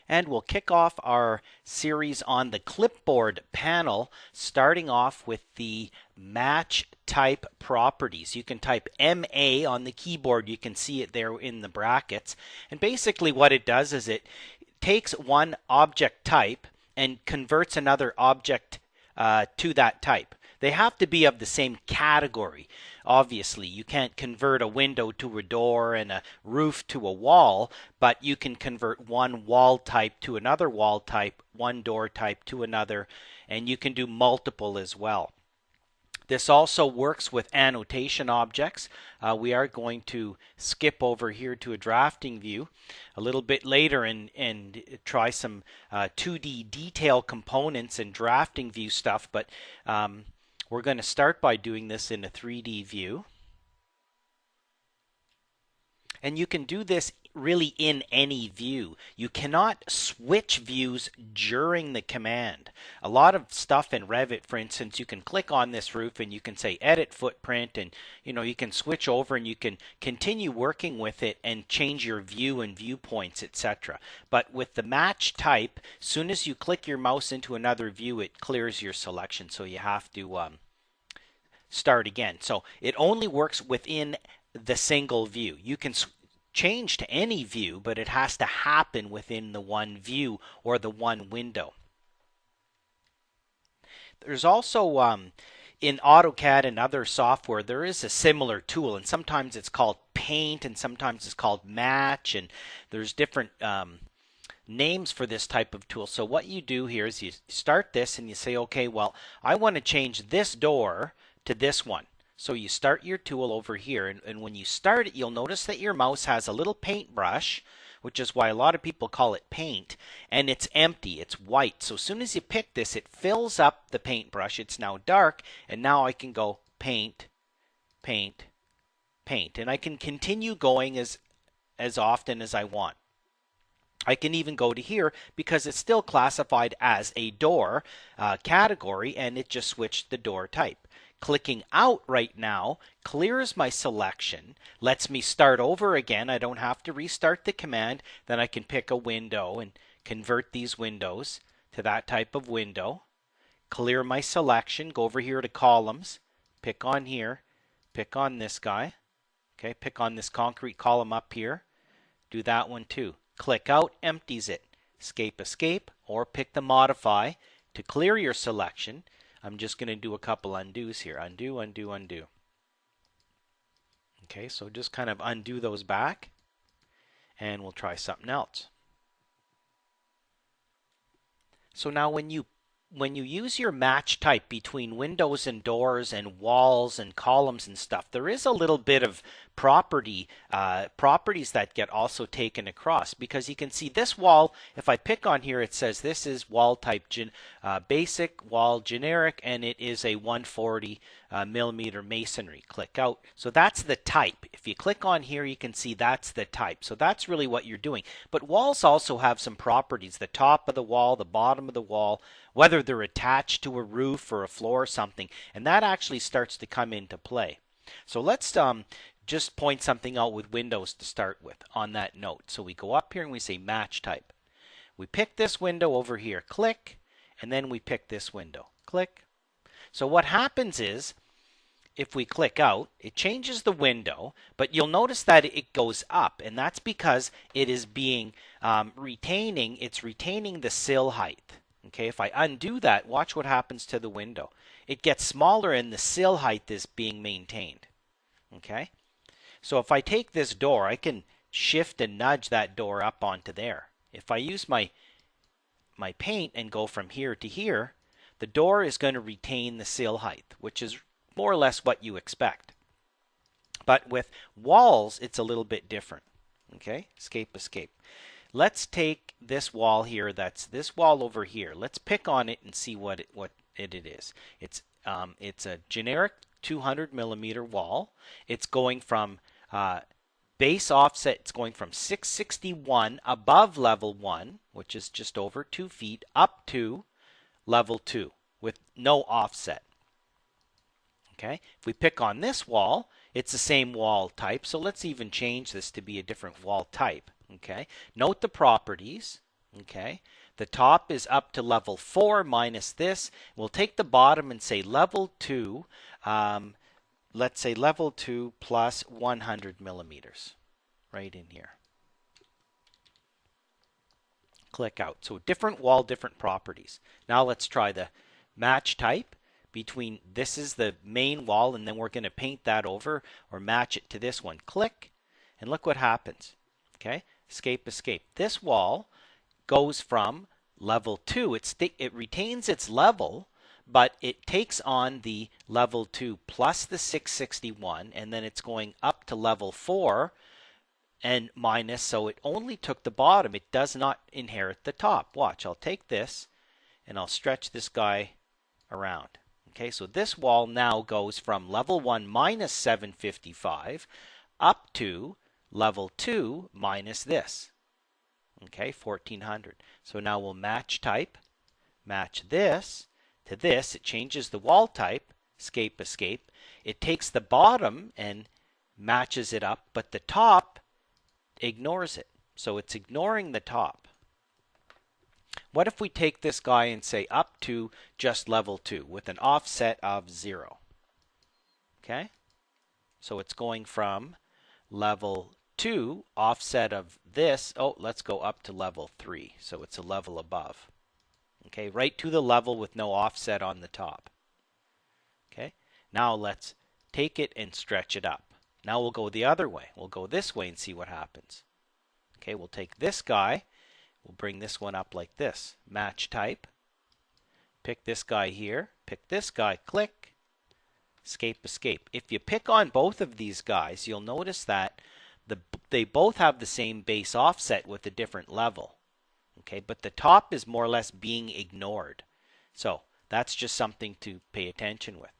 And we'll kick off our series on the clipboard panel, starting off with the match type properties. You can type MA on the keyboard. You can see it there in the brackets. And basically what it does is it takes one object type and converts another object to that type. They have to be of the same category. Obviously, you can't convert a window to a door and a roof to a wall, but you can convert one wall type to another wall type, one door type to another, and you can do multiple as well. This also works with annotation objects. We are going to skip over here to a drafting view a little bit later and try some 2D detail components and drafting view stuff, but we're going to start by doing this in a 3D view. And you can do this really in any view. You cannot switch views during the command. A lot of stuff in Revit, for instance, you can click on this roof and you can say edit footprint, and you can switch over and you can continue working with it and change your view and viewpoints, etc. But with the match type, soon as you click your mouse into another view, it clears your selection, so you have to start again. So it only works within the single view. You can change to any view, but it has to happen within the one view or the one window. There's also in AutoCAD and other software, there is a similar tool, and sometimes it's called Paint and sometimes it's called Match, and there's different names for this type of tool. So what you do here is you start this and you say, okay, well, I want to change this door to this one. So you start your tool over here, and when you start it, you'll notice that your mouse has a little paintbrush, which is why a lot of people call it paint, and it's empty, it's white. So as soon as you pick this, it fills up the paintbrush. It's now dark, and now I can go paint, paint, paint, and I can continue going as often as I want. I can even go to here because it's still classified as a door category, and it just switched the door type. Clicking out right now clears my selection, lets me start over again. I don't have to restart the command. Then I can pick a window and convert these windows to that type of window. Clear my selection, go over here to columns, pick on here, pick on this guy. Okay, pick on this concrete column up here. Do that one too. Click out, empties it. Escape, escape, or pick the modify to clear your selection. I'm just going to do a couple undos here. Undo, undo, undo. Okay, so just kind of undo those back, and we'll try something else. So now when you use your match type between windows and doors and walls and columns and stuff, there is a little bit of properties that get also taken across, because you can see this wall, if I pick on here, it says this is wall type basic, wall generic, and it is a 140 millimeter masonry. Click out. So that's the type. If you click on here, you can see that's the type. So that's really what you're doing. But walls also have some properties. The top of the wall, the bottom of the wall, whether they're attached to a roof or a floor or something, and that actually starts to come into play. So let's just point something out with windows to start with on that note. So we go up here and we say match type. We pick this window over here, click, and then we pick this window, click. So what happens is, if we click out, it changes the window, but you'll notice that it goes up, and that's because it is being retaining the sill height. Okay, if I undo that, watch what happens to the window. It gets smaller and the sill height is being maintained. Okay, so if I take this door, I can shift and nudge that door up onto there. If I use my paint and go from here to here, the door is going to retain the sill height, which is more or less what you expect. But with walls, it's a little bit different. Okay, escape, escape. Let's take this wall here, that's this wall over here. Let's pick on it and see what it is. It's a generic 200 millimeter wall. It's going from base offset, it's going from 661 above level 1, which is just over 2 feet, up to level 2 with no offset. Okay, if we pick on this wall, it's the same wall type, so let's even change this to be a different wall type. Okay, note the properties. Okay, the top is up to level 4 minus this. We'll take the bottom and say level 2. Let's say level 2 plus 100 millimeters right in here. Click out. So different wall, different properties. Now let's try the match type between, this is the main wall, and then we're going to paint that over or match it to this one. Click, and look what happens. Okay, escape, escape. This wall goes from level 2. It retains its level, but it takes on the level 2 plus the 661, and then it's going up to level 4 and minus, so it only took the bottom. It does not inherit the top. Watch, I'll take this and I'll stretch this guy around. Okay, so this wall now goes from level 1 minus 755 up to level 2 minus this. Okay, 1400. So now we'll match type, match this to this. It changes the wall type, escape, escape. It takes the bottom and matches it up, but the top ignores it. So it's ignoring the top. What if we take this guy and say up to just level 2 with an offset of 0? Okay, so it's going from level 2 offset of this. Oh, let's go up to level 3, so it's a level above. Okay, right to the level with no offset on the top. Okay, now let's take it and stretch it up. Now we'll go the other way. We'll go this way and see what happens. Okay, we'll take this guy, we'll bring this one up like this. Match type, pick this guy here, pick this guy, click, escape, escape. If you pick on both of these guys, you'll notice that they both have the same base offset with a different level. Okay, but the top is more or less being ignored. So that's just something to pay attention with.